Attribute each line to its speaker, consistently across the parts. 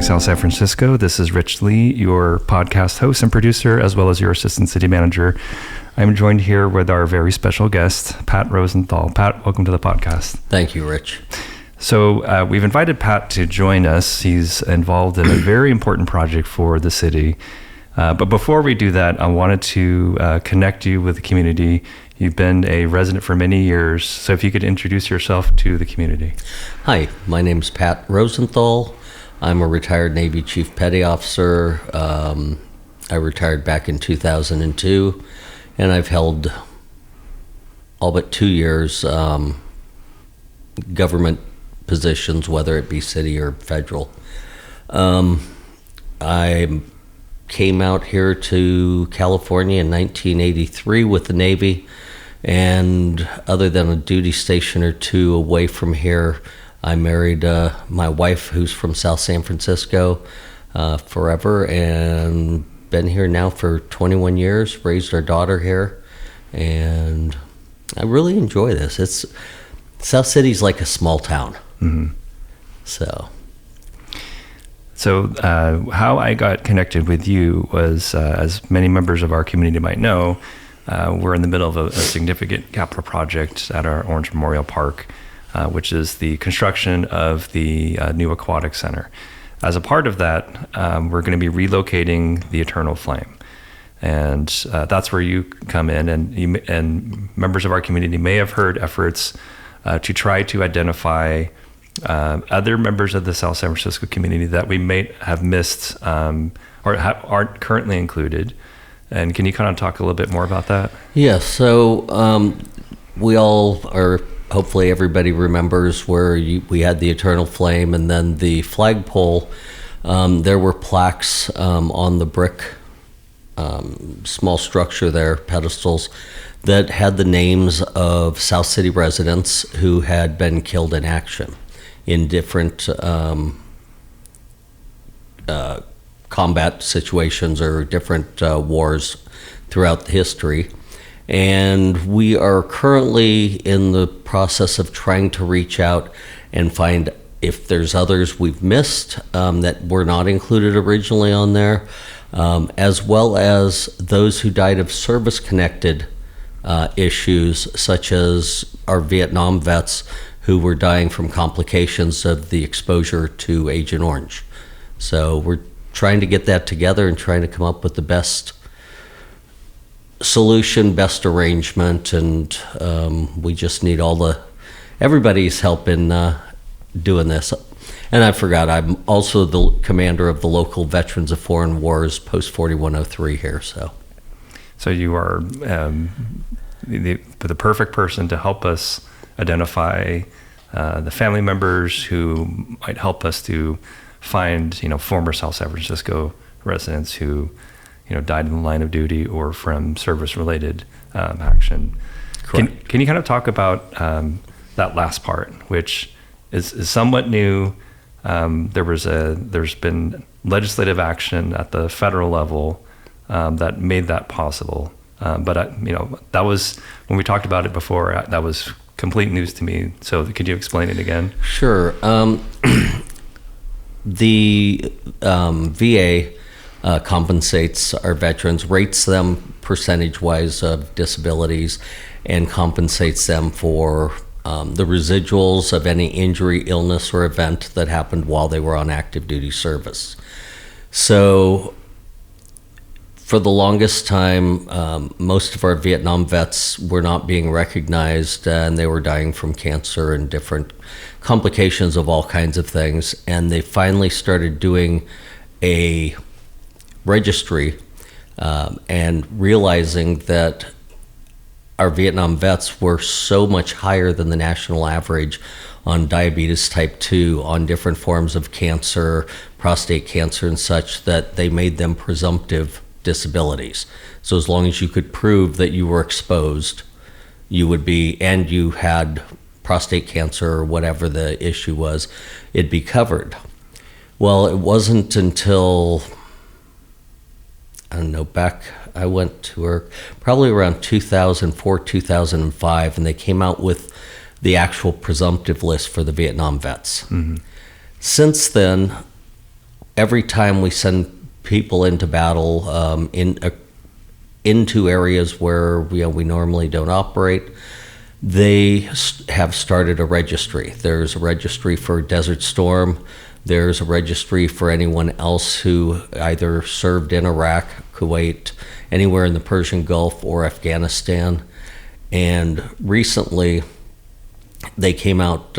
Speaker 1: South San Francisco. This is Rich Lee, your podcast host and producer, as well as your assistant city manager. I'm joined here with our very special guest, Pat Rosenthal. Pat, welcome to the podcast.
Speaker 2: Thank you, Rich.
Speaker 1: So we've invited Pat to join us. He's involved in a very important project for the city. But before we do that, I wanted to connect you with the community. You've been a resident for many years, so if you could introduce yourself to the community.
Speaker 2: Hi, my name's Pat Rosenthal. I'm a retired Navy Chief Petty Officer. I retired back in 2002, and I've held all but 2 years government positions, whether it be city or federal. I came out here to California in 1983 with the Navy, and other than a duty station or two away from here, I married my wife, who's from South San Francisco, forever, and been here now for 21 years, raised our daughter here, and I really enjoy this. South City's like a small town.
Speaker 1: Mm-hmm. So how I got connected with you was, as many members of our community might know, we're in the middle of a significant capital project at our Orange Memorial Park, which is the construction of the new aquatic center. As a part of that, we're going to be relocating the Eternal Flame. And that's where you come in, and members of our community may have heard efforts to try to identify other members of the South San Francisco community that we may have missed aren't currently included. And can you kind of talk a little bit more about that?
Speaker 2: Yeah, so we all are, hopefully everybody remembers where we had the Eternal Flame and then the flagpole. There were plaques on the brick, small structure there, pedestals, that had the names of South City residents who had been killed in action in different combat situations or different wars throughout history. And we are currently in the process of trying to reach out and find if there's others we've missed that were not included originally on there, as well as those who died of service-connected issues, such as our Vietnam vets who were dying from complications of the exposure to Agent Orange. So we're trying to get that together and trying to come up with the best solution, best arrangement, and we just need everybody's help in doing this. And I forgot, I'm also the commander of the local Veterans of Foreign Wars Post 4103 here.
Speaker 1: So you are the perfect person to help us identify the family members who might help us to find, former South San Francisco residents who, died in the line of duty or from service-related action.
Speaker 2: Correct.
Speaker 1: Can you kind of talk about that last part, which is somewhat new? There's been legislative action at the federal level that made that possible. But that was, when we talked about it before, that was complete news to me. So could you explain it again?
Speaker 2: Sure. The VA compensates our veterans, rates them percentage-wise of disabilities, and compensates them for the residuals of any injury, illness, or event that happened while they were on active duty service. So for the longest time, most of our Vietnam vets were not being recognized, and they were dying from cancer and different complications of all kinds of things. And they finally started doing a registry and realizing that our Vietnam vets were so much higher than the national average on diabetes type 2, on different forms of cancer, prostate cancer and such, that they made them presumptive disabilities. So as long as you could prove that you were exposed, you would be, and you had prostate cancer or whatever the issue was, it'd be covered. Well, it wasn't until, I went to work probably around 2004, 2005, and they came out with the actual presumptive list for the Vietnam vets. Mm-hmm. Since then, every time we send people into battle into areas where we normally don't operate, they have started a registry. There's a registry for Desert Storm. There's a registry for anyone else who either served in Iraq, Kuwait, anywhere in the Persian Gulf or Afghanistan. And recently, they came out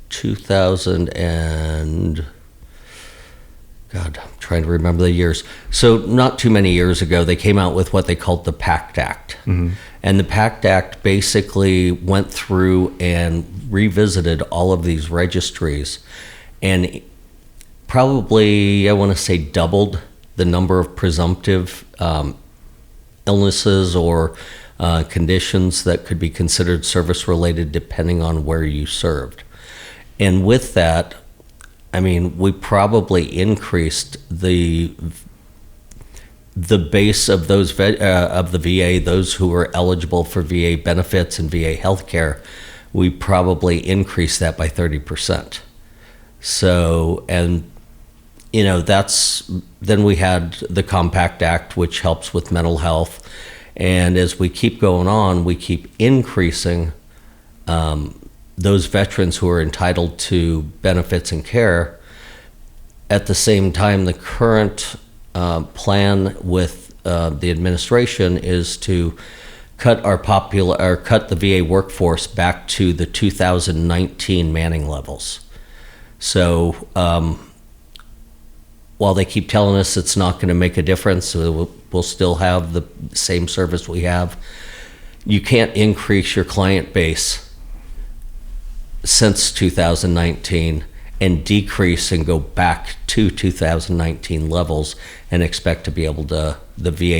Speaker 2: 2000 and God, I'm trying to remember the years. So not too many years ago, they came out with what they called the PACT Act. Mm-hmm. And the PACT Act basically went through and revisited all of these registries and probably, I want to say, doubled the number of presumptive illnesses or conditions that could be considered service-related depending on where you served. And with that, I mean, we probably increased the base of those of the VA, those who were eligible for VA benefits and VA healthcare. We probably increased that by 30%. So, and then we had the Compact Act, which helps with mental health, and as we keep going on, we keep increasing those veterans who are entitled to benefits and care. At the same time, the current plan with the administration is to cut the VA workforce back to the 2019 manning levels. So while they keep telling us it's not going to make a difference, we'll still have the same service we have, you can't increase your client base since 2019 and decrease and go back to 2019 levels and expect the VA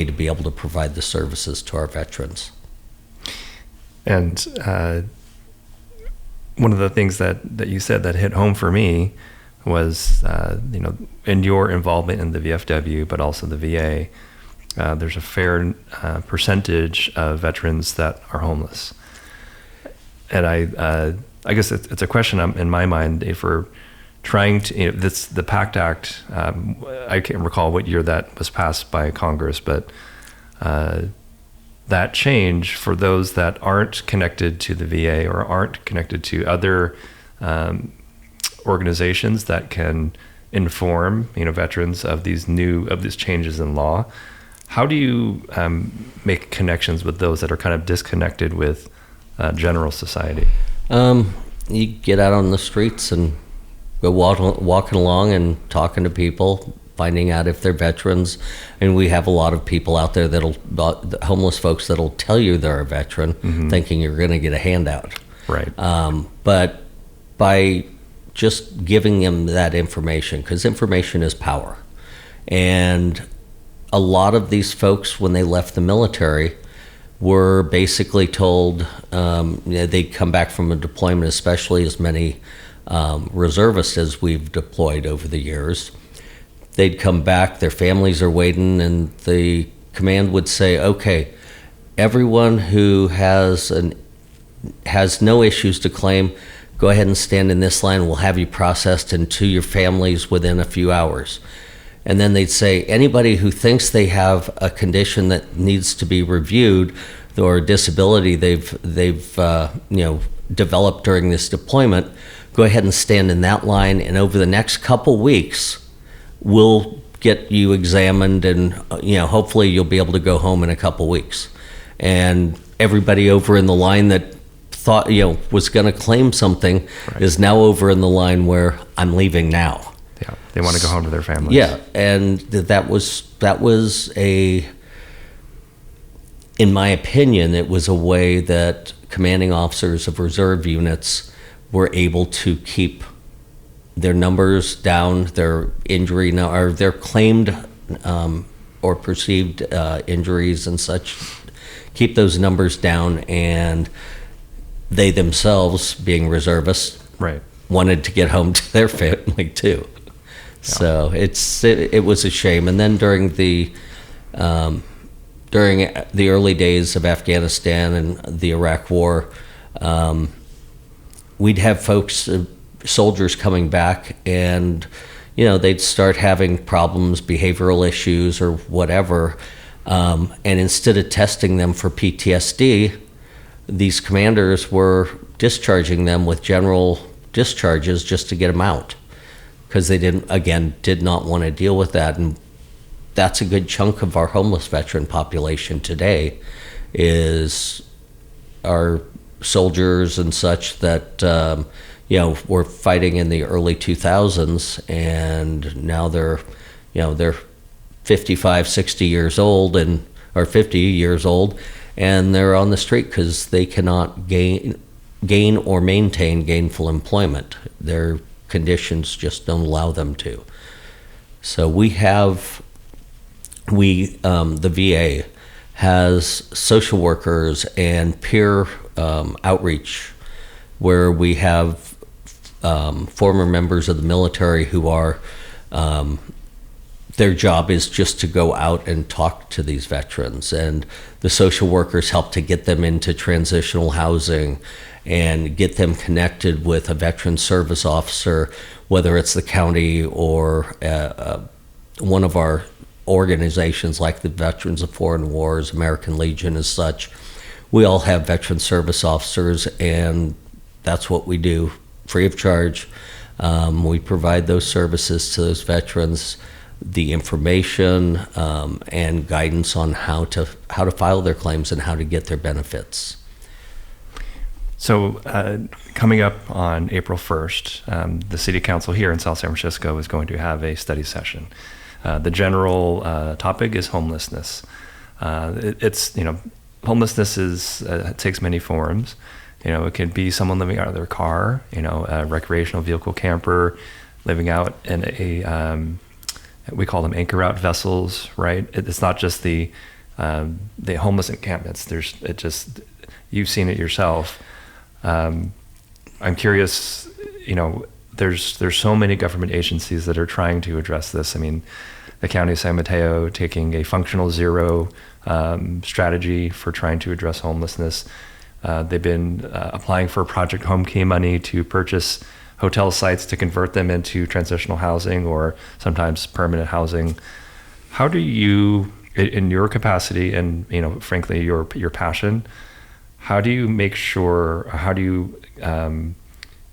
Speaker 2: to be able to provide the services to our veterans.
Speaker 1: And one of the things that you said that hit home for me was, in your involvement in the VFW, but also the VA, there's a fair percentage of veterans that are homeless. And I guess it's a question in my mind if we're trying to, the PACT Act, I can't recall what year that was passed by Congress, but that change for those that aren't connected to the VA or aren't connected to other organizations that can inform veterans of these changes in law. How do you make connections with those that are kind of disconnected with general society?
Speaker 2: You get out on the streets and go walking along and talking to people, finding out if they're veterans. And we have a lot of people out there homeless folks that'll tell you they're a veteran, mm-hmm. thinking you're going to get a handout.
Speaker 1: Right.
Speaker 2: But by just giving them that information, because information is power. And a lot of these folks, when they left the military, were basically told they'd come back from a deployment, especially as many reservists as we've deployed over the years. They'd come back, their families are waiting, and the command would say, okay, everyone who has no issues to claim, go ahead and stand in this line, we'll have you processed and to your families within a few hours. And then they'd say, anybody who thinks they have a condition that needs to be reviewed or a disability they've developed during this deployment, go ahead and stand in that line, and over the next couple weeks, we'll get you examined, and hopefully you'll be able to go home in a couple weeks. And everybody over in the line that thought was going to claim something right. is now over in the line where I'm leaving now.
Speaker 1: Yeah, they want to go home to their families.
Speaker 2: Yeah, and that was in my opinion, it was a way that commanding officers of reserve units were able to keep their numbers down, their injury or their claimed or perceived injuries and such, keep those numbers down, and they themselves, being reservists,
Speaker 1: right,
Speaker 2: wanted to get home to their family too. So it was a shame. And then during the early days of Afghanistan and the Iraq War, we'd have folks, soldiers coming back, and they'd start having problems, behavioral issues or whatever. And instead of testing them for PTSD, these commanders were discharging them with general discharges just to get them out, because they did not want to deal with that. And that's a good chunk of our homeless veteran population today, is our soldiers and such that were fighting in the early 2000s, and now they're 55, 60 years old or 50 years old, and they're on the street because they cannot gain or maintain gainful employment. Their conditions just don't allow them to. So the VA has social workers and peer outreach, where we have former members of the military who are their job is just to go out and talk to these veterans, and the social workers help to get them into transitional housing and get them connected with a veteran service officer, whether it's the county or one of our organizations like the Veterans of Foreign Wars, American Legion as such. We all have veteran service officers, and that's what we do free of charge. We provide those services to those veterans, the information and guidance on how to file their claims and how to get their benefits.
Speaker 1: So coming up on April 1st, the City Council here in South San Francisco is going to have a study session. The general topic is homelessness. Homelessness takes many forms. It could be someone living out of their car, a recreational vehicle camper living out in we call them anchor out vessels, right? It's not just the homeless encampments. You've seen it yourself. I'm curious, there's so many government agencies that are trying to address this. I mean, the County of San Mateo taking a functional zero strategy for trying to address homelessness. They've been applying for Project Home Key money to purchase hotel sites to convert them into transitional housing or sometimes permanent housing. How do you, in your capacity and frankly your passion, how do you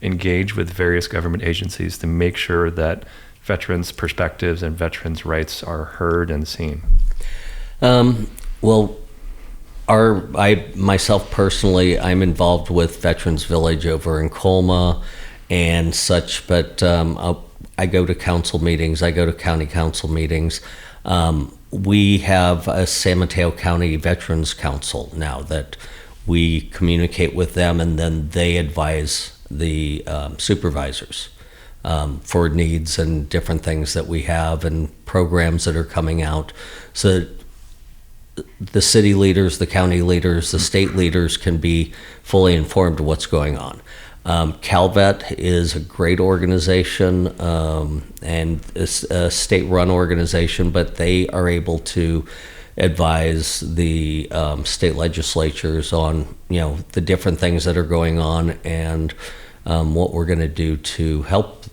Speaker 1: engage with various government agencies to make sure that veterans' perspectives and veterans' rights are heard and seen?
Speaker 2: Well, myself personally, I'm involved with Veterans Village over in Colma and such, but I go to council meetings, I go to county council meetings. We have a San Mateo County Veterans Council now that we communicate with them, and then they advise the supervisors for needs and different things that we have and programs that are coming out, so that the city leaders, the county leaders, the state leaders can be fully informed of what's going on. CalVet is a great organization and it's a state-run organization, but they are able to advise the state legislatures on the different things that are going on and what we're going to do to help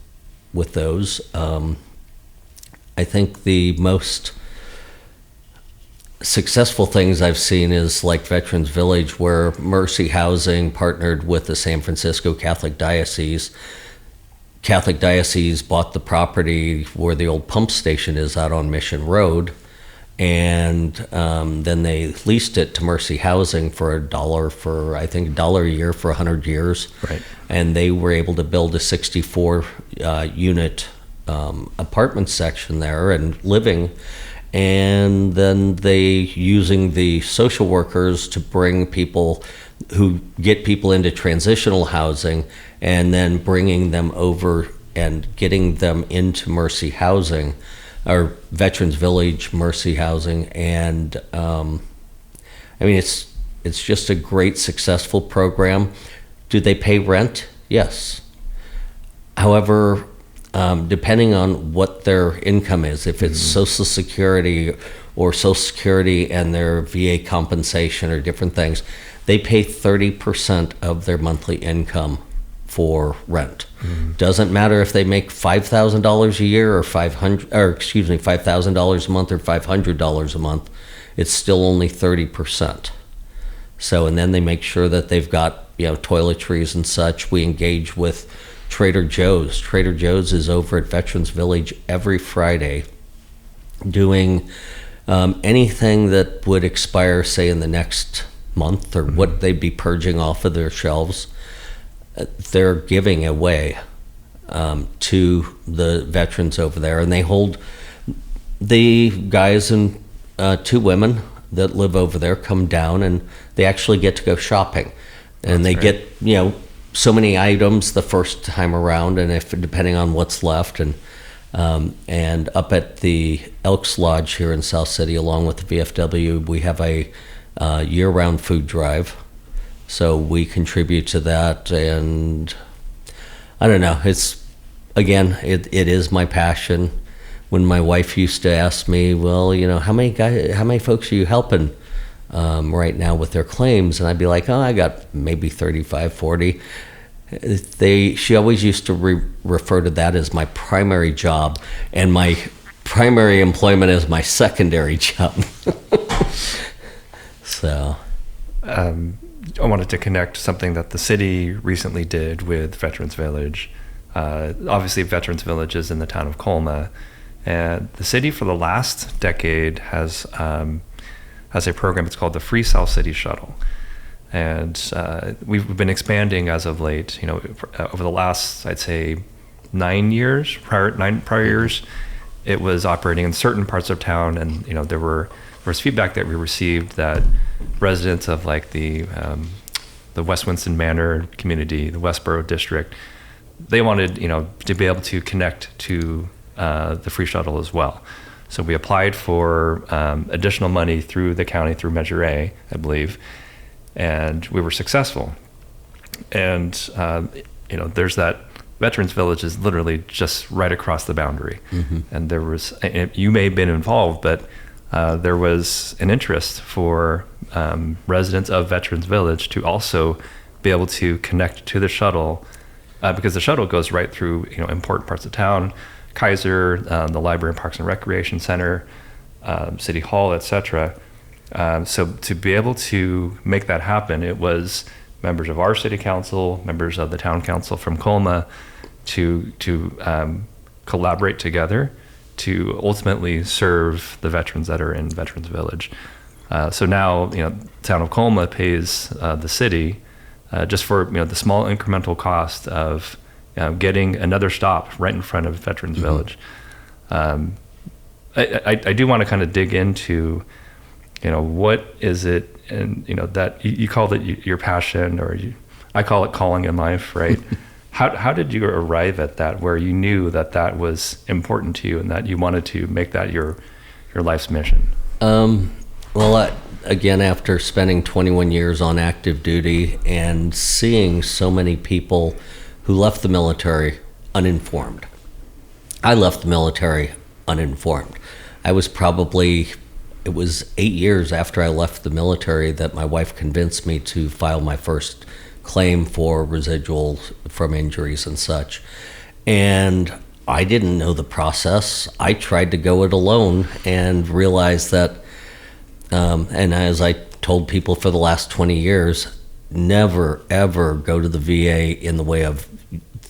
Speaker 2: with those. I think the most successful things I've seen is like Veterans Village, where Mercy Housing partnered with the San Francisco Catholic Diocese. Catholic Diocese bought the property where the old pump station is out on Mission Road, and then they leased it to Mercy Housing for $1 a year for 100 years.
Speaker 1: Right.
Speaker 2: And they were able to build a 64 unit apartment section there and living. And then they using the social workers to bring people who get people into transitional housing, and then bringing them over and getting them into Mercy Housing or Veterans Village Mercy Housing. And it's just a great successful program. Do they pay rent? Yes. However, depending on what their income is, if it's Social Security or Social Security and their VA compensation or different things, they pay 30% of their monthly income for rent. Doesn't matter if they make $5,000 a year or $5,000 a month or $500 a month. It's still only 30%. So, and then they make sure that they've got, toiletries and such. We engage with Trader Joe's. Trader Joe's is over at Veterans Village every Friday doing anything that would expire, say, in the next month or what they'd be purging off of their shelves. They're giving away to the veterans over there, and they hold the guys and 2 women that live over there come down, and they actually get to go shopping, and they get so many items the first time around, and if depending on what's left, and up at the Elks Lodge here in South City, along with the VFW, we have a year-round food drive. So we contribute to that, and I don't know. It's it is my passion. When my wife used to ask me, well, how many folks are you helping right now with their claims? And I'd be like, I got maybe 35, 40. She always used to refer to that as my primary job, and my primary employment as my secondary job. So.
Speaker 1: I wanted to connect something that the city recently did with Veterans Village. Obviously, Veterans Village is in the town of Colma, and the city for the last decade has a program. It's called the Free South City Shuttle, and we've been expanding as of late. Over the last, I'd say, 9 years. Prior years, it was operating in certain parts of town, and there was feedback that we received that residents of like the West Winston Manor community, the Westboro district, they wanted to be able to connect to the free shuttle as well. So we applied for additional money through the county through Measure A, I believe, and we were successful. And there's that Veterans Village is literally just right across the boundary, and there was you may have been involved, but there was an interest for residents of Veterans Village to also be able to connect to the shuttle, because the shuttle goes right through important parts of town, Kaiser, the Library and Parks and Recreation Center, City Hall, etc. So to be able to make that happen, it was members of our city council, members of the town council from Colma, to collaborate together to ultimately serve the veterans that are in Veterans Village. So now, town of Colma pays the city just for the small incremental cost of getting another stop right in front of Veterans Village. I do want to kind of dig into, what is it, and that you called it your passion, or I call it calling in life, right? How did you arrive at that, where you knew that was important to you and that you wanted to make that your life's mission?
Speaker 2: Well, again, after spending 21 years on active duty and seeing so many people who left the military uninformed. I left the military uninformed. It was 8 years after I left the military that my wife convinced me to file my first claim for residuals from injuries and such. And I didn't know the process. I tried to go it alone and realized that, and as I told people for the last 20 years, never ever go to the VA in the way of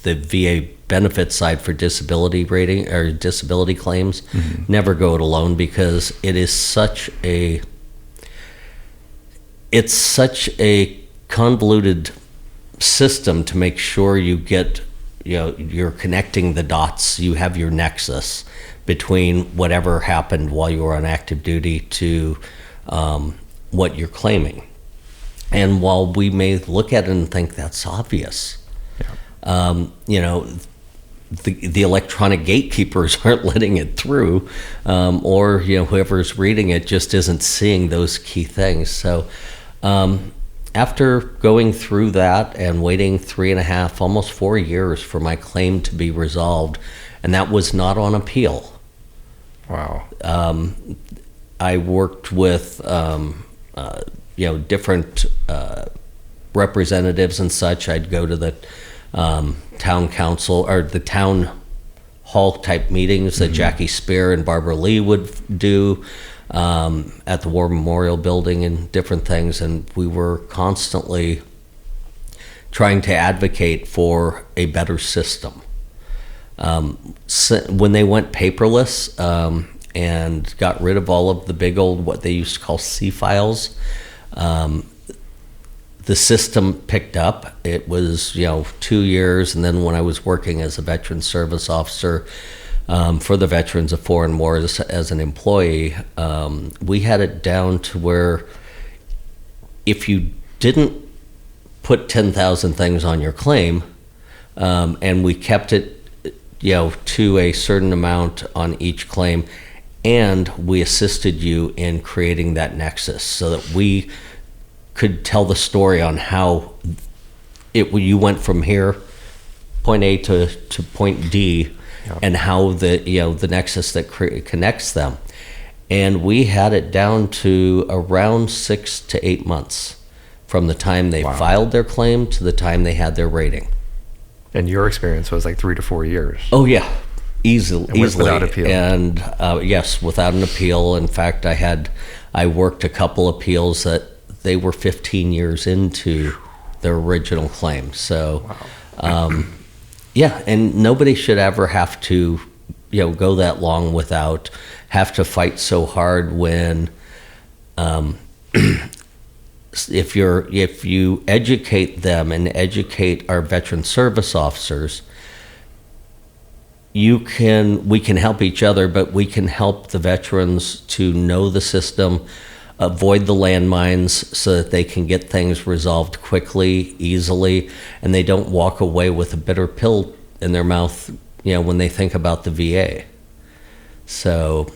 Speaker 2: the VA benefit side for disability rating or disability claims. Never go it alone, because it's such a convoluted system to make sure you get, you're connecting the dots. You have your nexus between whatever happened while you were on active duty to what you're claiming. And while we may look at it and think that's obvious, the electronic gatekeepers aren't letting it through, or whoever's reading it just isn't seeing those key things. So after going through that and waiting 3.5, almost 4 years for my claim to be resolved, and that was not on appeal.
Speaker 1: Wow.
Speaker 2: I worked with different representatives and such. I'd go to the town council or the town hall type meetings that Jackie Spear and Barbara Lee would do at the War Memorial Building and different things. And we were constantly trying to advocate for a better system. When they went paperless and got rid of all of the big old, what they used to call C files, the system picked up. It was, 2 years. And then when I was working as a veteran service officer for the Veterans of Foreign Wars as an employee, we had it down to where if you didn't put 10,000 things on your claim, and we kept it to a certain amount on each claim, and we assisted you in creating that nexus so that we could tell the story on how you went from here, point A to point D, and how the nexus that connects them. And we had it down to around 6 to 8 months from the time they filed their claim to the time they had their rating.
Speaker 1: And your experience was like 3 to 4 years.
Speaker 2: Oh yeah, easily.
Speaker 1: Without appeal.
Speaker 2: And yes, without an appeal. In fact, I worked a couple appeals that they were 15 years into their original claim. So, yeah, and nobody should ever have to, go that long without have to fight so hard when, if you educate them and educate our veteran service officers, we can help each other, but we can help the veterans to know the system, avoid the landmines so that they can get things resolved quickly, easily, and they don't walk away with a bitter pill in their mouth, when they think about the VA. So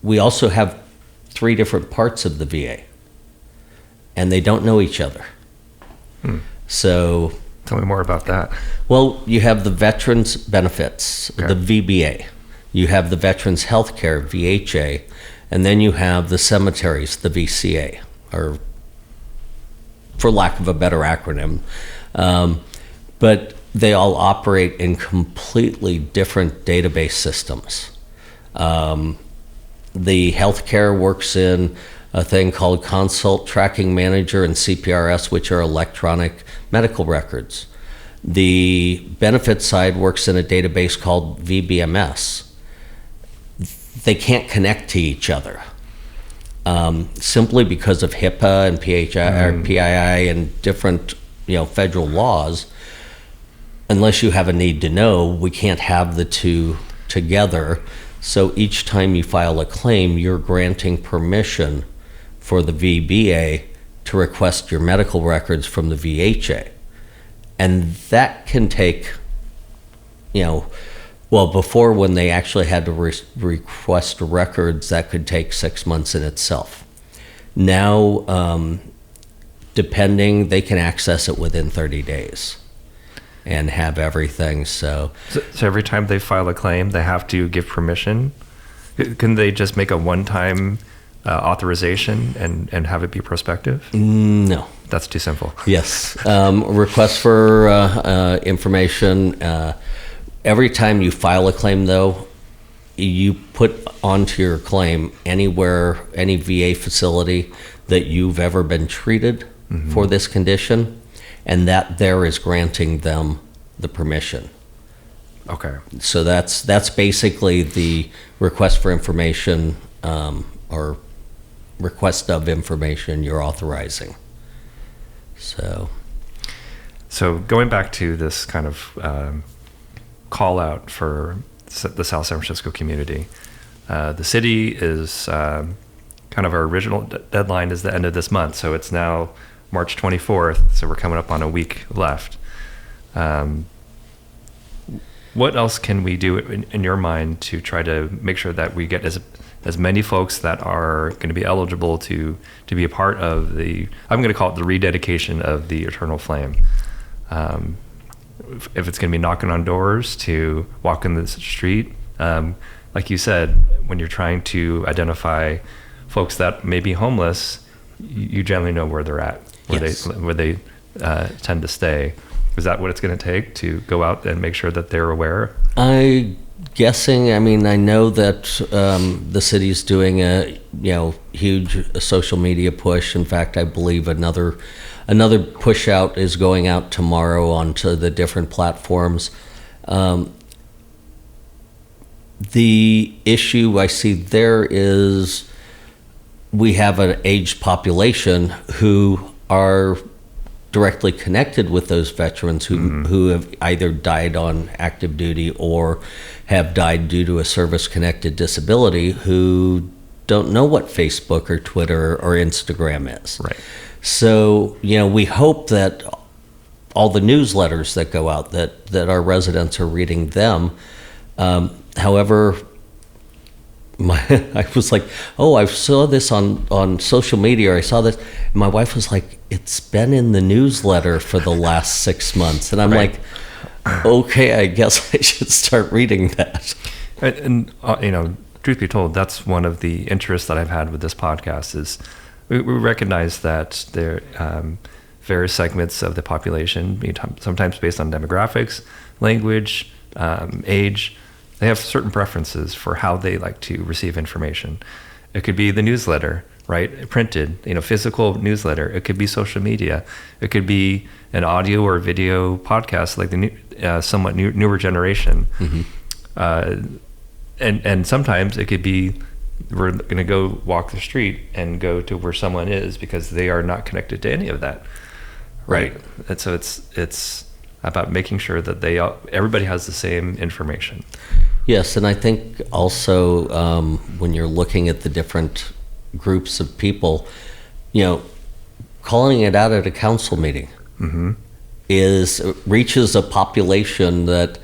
Speaker 2: we also have 3 different parts of the VA, and they don't know each other. So
Speaker 1: tell me more about that.
Speaker 2: Well, you have the Veterans Benefits, the VBA. You have the Veterans Healthcare, VHA. And then you have the cemeteries, the VCA, or for lack of a better acronym. But they all operate in completely different database systems. The healthcare works in a thing called Consult Tracking Manager and CPRS, which are electronic medical records. The benefit side works in a database called VBMS. They can't connect to each other simply because of HIPAA and PII and different federal laws. Unless you have a need to know, we can't have the two together. So each time you file a claim, you're granting permission for the VBA to request your medical records from the VHA. And that can take, before, when they actually had to request records, that could take 6 months in itself. Now, depending, they can access it within 30 days and have everything. So
Speaker 1: every time they file a claim, they have to give permission? Can they just make a one-time authorization and have it be prospective?
Speaker 2: No.
Speaker 1: That's too simple.
Speaker 2: Yes. Request for information. Every time you file a claim, though, you put onto your claim anywhere, any VA facility that you've ever been treated for this condition, and that there is granting them the permission.
Speaker 1: Okay.
Speaker 2: So that's basically the request for information or request of information you're authorizing. So
Speaker 1: going back to this kind of call out for the South San Francisco community. The city is kind of our original deadline is the end of this month, so it's now March 24th, so we're coming up on a week left. What else can we do in your mind to try to make sure that we get as many folks that are going to be eligible to be a part of I'm going to call it the rededication of the Eternal Flame? If it's going to be knocking on doors, to walking the street, like you said, when you're trying to identify folks that may be homeless, you generally know where they're at, where they tend to stay. Is that what it's going to take to go out and make sure that they're aware?
Speaker 2: I know that the city's doing a huge social media push. In fact, I believe another push out is going out tomorrow onto the different platforms. The issue I see there is we have an aged population who are directly connected with those veterans who have either died on active duty or have died due to a service-connected disability, who don't know what Facebook or Twitter or Instagram is.
Speaker 1: Right.
Speaker 2: So, we hope that all the newsletters that go out, that our residents are reading them. However, I was like, oh, I saw this on social media, or I saw this. And my wife was like, it's been in the newsletter for the last 6 months. And I'm
Speaker 1: Right.
Speaker 2: like, okay, I guess I should start reading that.
Speaker 1: And truth be told, that's one of the interests that I've had with this podcast is we recognize that there various segments of the population, sometimes based on demographics, language, age, they have certain preferences for how they like to receive information. It could be the newsletter, right? Printed, physical newsletter. It could be social media. It could be an audio or video podcast like the somewhat newer generation. Mm-hmm. And sometimes it could be we're going to go walk the street and go to where someone is because they are not connected to any of that, right? And so it's about making sure that everybody has the same information.
Speaker 2: Yes, and I think also when you're looking at the different groups of people, calling it out at a council meeting
Speaker 1: Mm-hmm.
Speaker 2: reaches a population that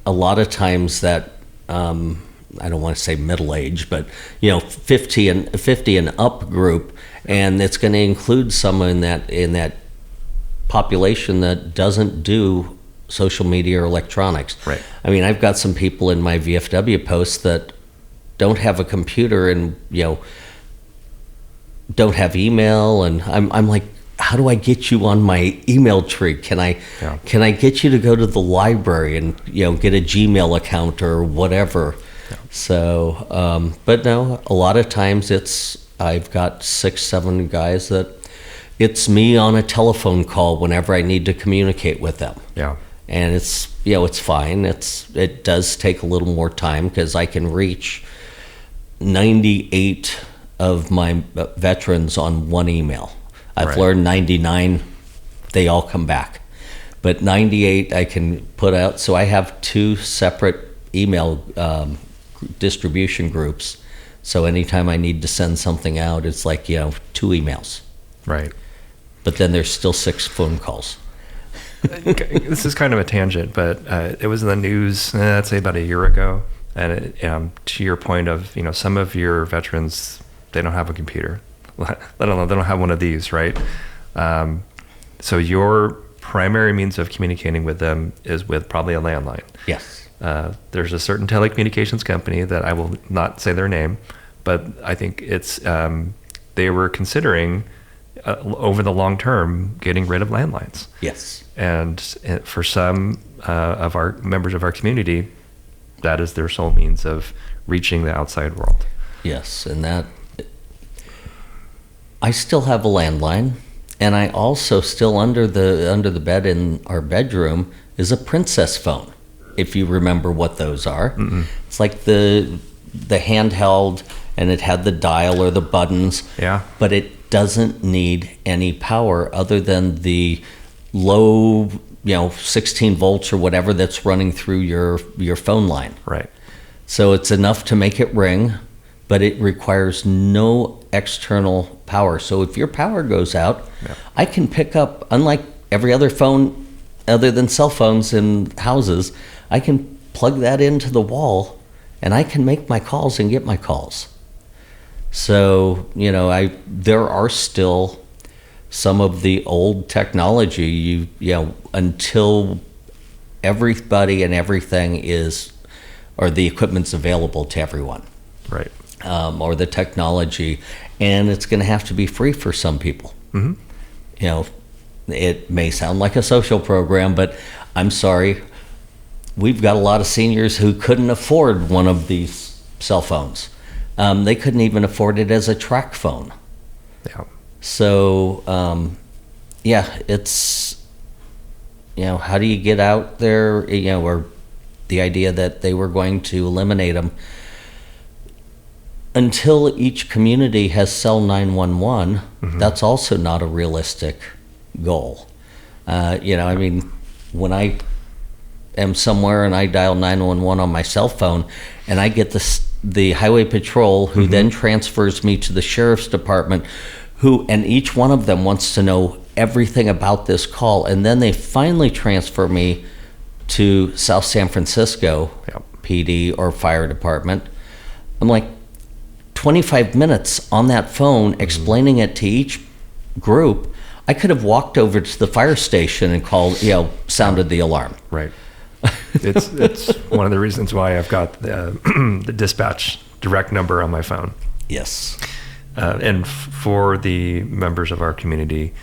Speaker 2: a lot of times that I don't want to say middle age, but 50 and up group, and it's going to include someone in that population that doesn't do social media or electronics.
Speaker 1: Right.
Speaker 2: I mean, I've got some people in my VFW posts that don't have a computer and don't have email, and I'm like, how do I get you on my email tree? Can I get you to go to the library and get a Gmail account or whatever? Yeah. So, but no, a lot of times I've got 6-7 guys that it's me on a telephone call whenever I need to communicate with them.
Speaker 1: Yeah.
Speaker 2: And it's fine. It does take a little more time because I can reach 98 of my veterans on one email. I've learned 99, they all come back. But 98 I can put out. So I have 2 separate email distribution groups. So anytime I need to send something out, it's like, 2 emails.
Speaker 1: Right.
Speaker 2: But then there's still 6 phone calls.
Speaker 1: This is kind of a tangent, but it was in the news, I'd say about a year ago. And to your point of, some of your veterans, they don't have a computer, let alone they don't have one of these, right? So your primary means of communicating with them is with probably a landline.
Speaker 2: Yes.
Speaker 1: There's a certain telecommunications company that I will not say their name, but I think it's they were considering over the long term getting rid of landlines.
Speaker 2: Yes.
Speaker 1: And for some of our members of our community, that is their sole means of reaching the outside world.
Speaker 2: Yes, and that I still have a landline, and I also still under the bed in our bedroom is a princess phone. If you remember what those are. Mm-mm. It's like the handheld, and it had the dial or the buttons.
Speaker 1: Yeah.
Speaker 2: But it doesn't need any power other than the low, 16 volts or whatever that's running through your phone line.
Speaker 1: Right.
Speaker 2: So it's enough to make it ring, but it requires no external power. So if your power goes out, yeah. I can pick up, unlike every other phone other than cell phones in houses, I can plug that into the wall and I can make my calls and get my calls. So, there are still some of the old technology, until everybody and everything or the equipment's available to everyone.
Speaker 1: Right.
Speaker 2: Or the technology, and it's going to have to be free for some people.
Speaker 1: Mm-hmm.
Speaker 2: it may sound like a social program, but I'm sorry, we've got a lot of seniors who couldn't afford one of these cell phones. They couldn't even afford it as a track phone.
Speaker 1: Yeah.
Speaker 2: So, yeah, it's, how do you get out there, or the idea that they were going to eliminate them until each community has cell 911. That's also not a realistic goal. When I am somewhere and I dial 911 on my cell phone and I get the highway patrol who then transfers me to the sheriff's department, and each one of them wants to know everything about this call, and then they finally transfer me to South San Francisco PD or fire department. I'm like 25 minutes on that phone explaining it to each group. I could have walked over to the fire station and called, sounded the alarm.
Speaker 1: Right. It's one of the reasons why I've got the dispatch direct number on my phone.
Speaker 2: Yes.
Speaker 1: And for the members of our community,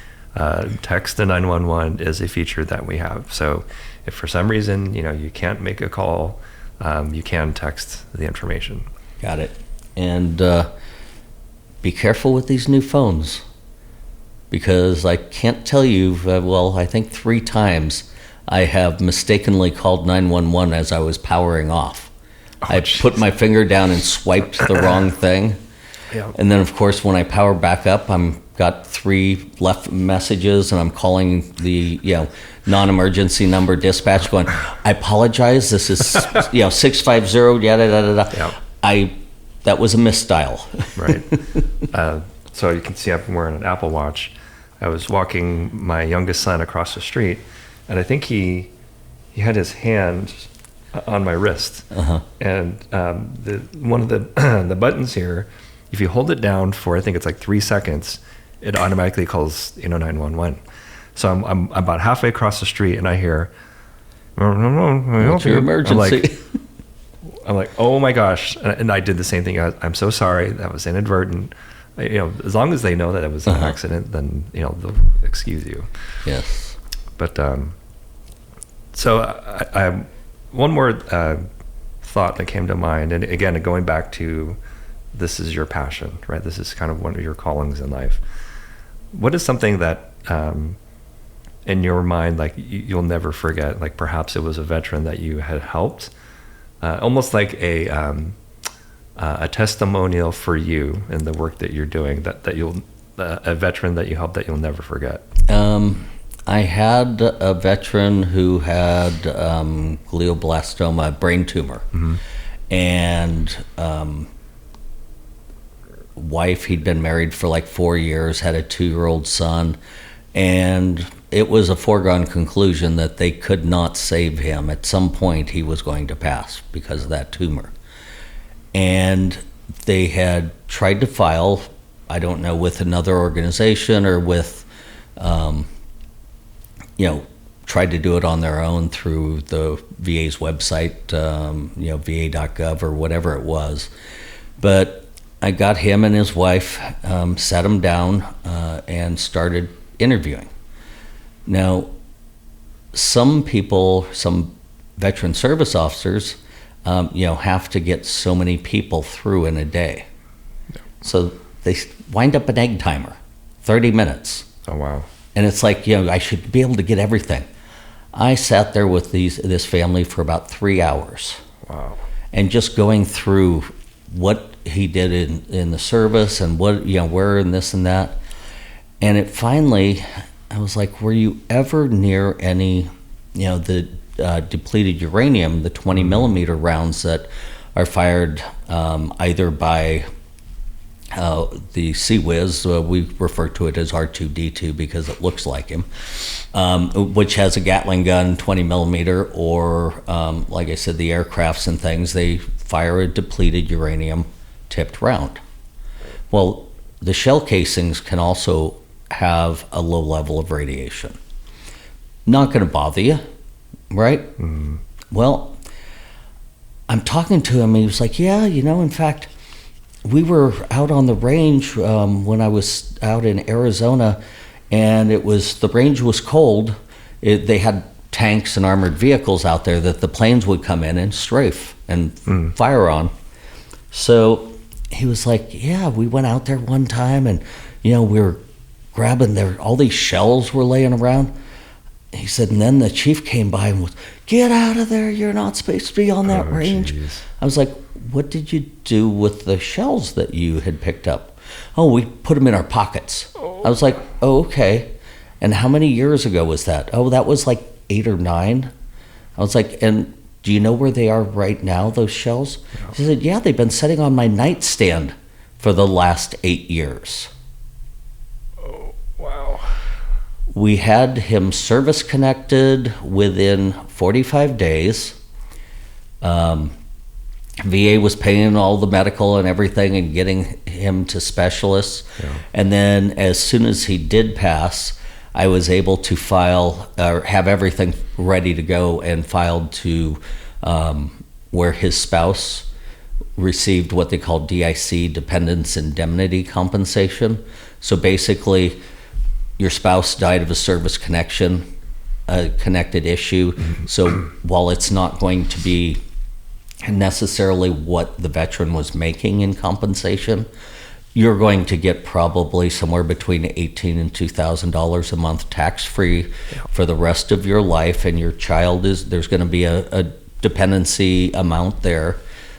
Speaker 1: text to 911 is a feature that we have. So if for some reason, you can't make a call, you can text the information.
Speaker 2: Got it. And be careful with these new phones, because I can't tell you, I think 3 times I have mistakenly called 911 as I was powering off. I put my finger down and swiped the wrong thing.
Speaker 1: Yeah.
Speaker 2: And then, of course, when I power back up, I'm got 3 left messages, and I'm calling the non-emergency number dispatch, going, "I apologize. This is 650 yada yada yada."
Speaker 1: Yeah.
Speaker 2: That was a misdial.
Speaker 1: Right. So you can see I'm wearing an Apple Watch. I was walking my youngest son across the street, and I think he had his hand on my wrist. And one of the buttons here, if you hold it down for, I think it's like 3 seconds, it automatically calls 911. So I'm about halfway across the street, and I hear,
Speaker 2: "What's your emergency?"
Speaker 1: I'm like, oh my gosh. And I did the same thing. I'm so sorry. That was inadvertent. As long as they know that it was an accident, then, they'll excuse you.
Speaker 2: Yes.
Speaker 1: But, so I one more thought that came to mind. And again, going back to, this is your passion, right? This is kind of one of your callings in life. What is something that, in your mind, like you'll never forget, like perhaps it was a veteran that you had helped, almost like a testimonial for you in the work that you're doing, that you'll, a veteran that you helped that you'll never forget?
Speaker 2: I had a veteran who had glioblastoma, brain tumor, and wife, he'd been married for like 4 years, had a 2-year-old son, and it was a foregone conclusion that they could not save him. At some point, he was going to pass because of that tumor. And they had tried to file, I don't know, with another organization or with, tried to do it on their own through the VA's website, va.gov or whatever it was. But I got him and his wife, sat him down, and started interviewing. Now, some people, some veteran service officers, have to get so many people through in a day. Yeah. So they wind up an egg timer, 30 minutes.
Speaker 1: Oh, wow.
Speaker 2: And it's like, I should be able to get everything. I sat there with this family for about 3 hours.
Speaker 1: Wow.
Speaker 2: And just going through what he did in the service and what, where and this and that. And it finally, I was like, were you ever near any, the depleted uranium, the 20 millimeter rounds that are fired either by the Sea-Whiz, we refer to it as R2-D2 because it looks like him, which has a Gatling gun, 20 millimeter, or like I said, the aircrafts and things, they fire a depleted uranium tipped round. Well, the shell casings can also have a low level of radiation. Not going to bother you, right? Mm-hmm. Well, I'm talking to him, and he was like, yeah, in fact, we were out on the range when I was out in Arizona, and the range was cold. They had tanks and armored vehicles out there that the planes would come in and strafe and fire on. So he was like, yeah, we went out there one time, and we were grabbing all these shells were laying around. He said, and then the chief came by and was, get out of there, you're not supposed to be on that range. Geez. I was like, what did you do with the shells that you had picked up? Oh, we put them in our pockets. I was like, oh, okay. And how many years ago was that? Oh, that was like 8 or 9. I was like, and do you know where they are right now, those shells? Yeah. He said, yeah, they've been sitting on my nightstand for the last 8 years.
Speaker 1: Oh, wow.
Speaker 2: We had him service connected within 45 days. VA was paying all the medical and everything and getting him to specialists. Yeah. And then as soon as he did pass, I was able to file or have everything ready to go and filed to where his spouse received what they call DIC, Dependents Indemnity Compensation. So basically, your spouse died of a service connected issue. Mm-hmm. So while it's not going to be necessarily what the veteran was making in compensation, you're going to get probably somewhere between $1,800 and $2,000 a month tax-free for the rest of your life, and your child there's going to be a dependency amount there.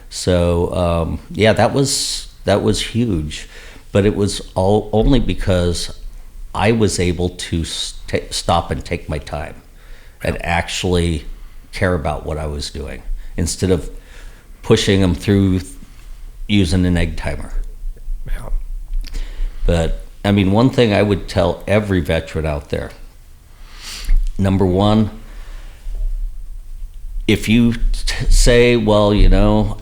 Speaker 2: So that was huge, but it was all only because I was able to stop and take my time and actually care about what I was doing instead of pushing them through using an egg timer. Yeah. But I mean, one thing I would tell every veteran out there, number one, if you say, well,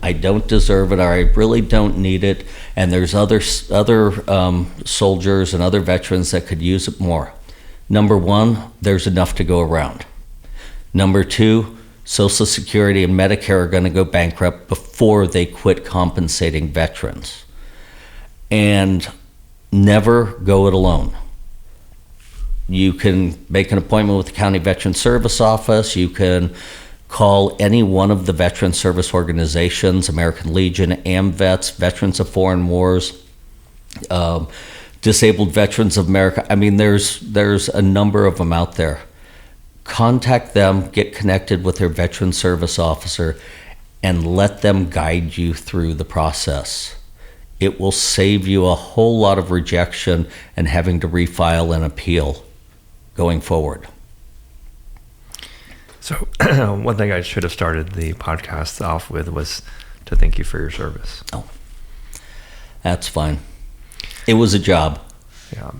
Speaker 2: I don't deserve it, or I really don't need it, and there's other soldiers and other veterans that could use it more. Number one, there's enough to go around. Number two, Social Security and Medicare are going to go bankrupt before they quit compensating veterans. And never go it alone. You can make an appointment with the County Veteran Service Office. You can call any one of the veteran service organizations, American Legion, AMVETS, Veterans of Foreign Wars, Disabled Veterans of America. I mean, there's a number of them out there. Contact them, get connected with their veteran service officer, and let them guide you through the process. It will save you a whole lot of rejection and having to refile an appeal going forward.
Speaker 1: So one thing I should have started the podcast off with was to thank you for your service.
Speaker 2: Oh, that's fine. It was a job.
Speaker 1: Yeah.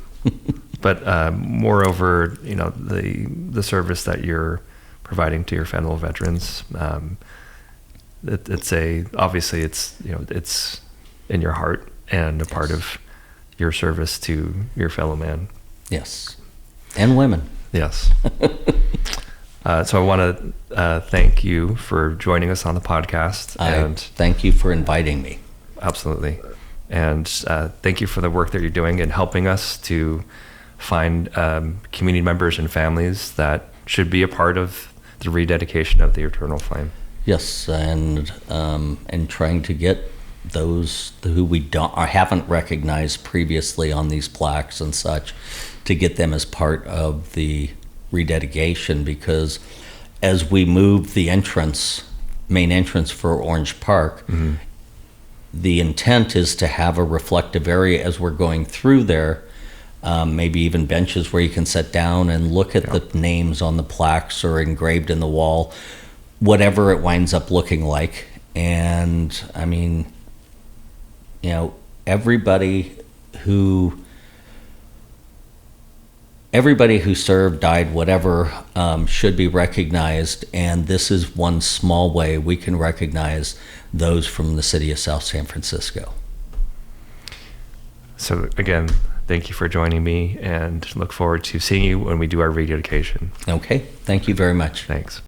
Speaker 1: But moreover, the service that you're providing to your fellow veterans, obviously it's in your heart and a part of your service to your fellow man.
Speaker 2: Yes. And women.
Speaker 1: Yes. So I want to thank you for joining us on the podcast. And
Speaker 2: thank you for inviting me.
Speaker 1: Absolutely. And thank you for the work that you're doing in helping us to find community members and families that should be a part of the rededication of the Eternal Flame.
Speaker 2: Yes, and trying to get those who we don't or haven't recognized previously on these plaques and such, to get them as part of the rededication, because as we move the main entrance for Orange Park, mm-hmm. the intent is to have a reflective area as we're going through there, maybe even benches where you can sit down and look at the names on the plaques or engraved in the wall, whatever it winds up looking like. And I mean, everybody who served, died, whatever, should be recognized, and this is one small way we can recognize those from the city of South San Francisco.
Speaker 1: So again, thank you for joining me, and look forward to seeing you when we do our rededication.
Speaker 2: Okay, thank you very much.
Speaker 1: Thanks.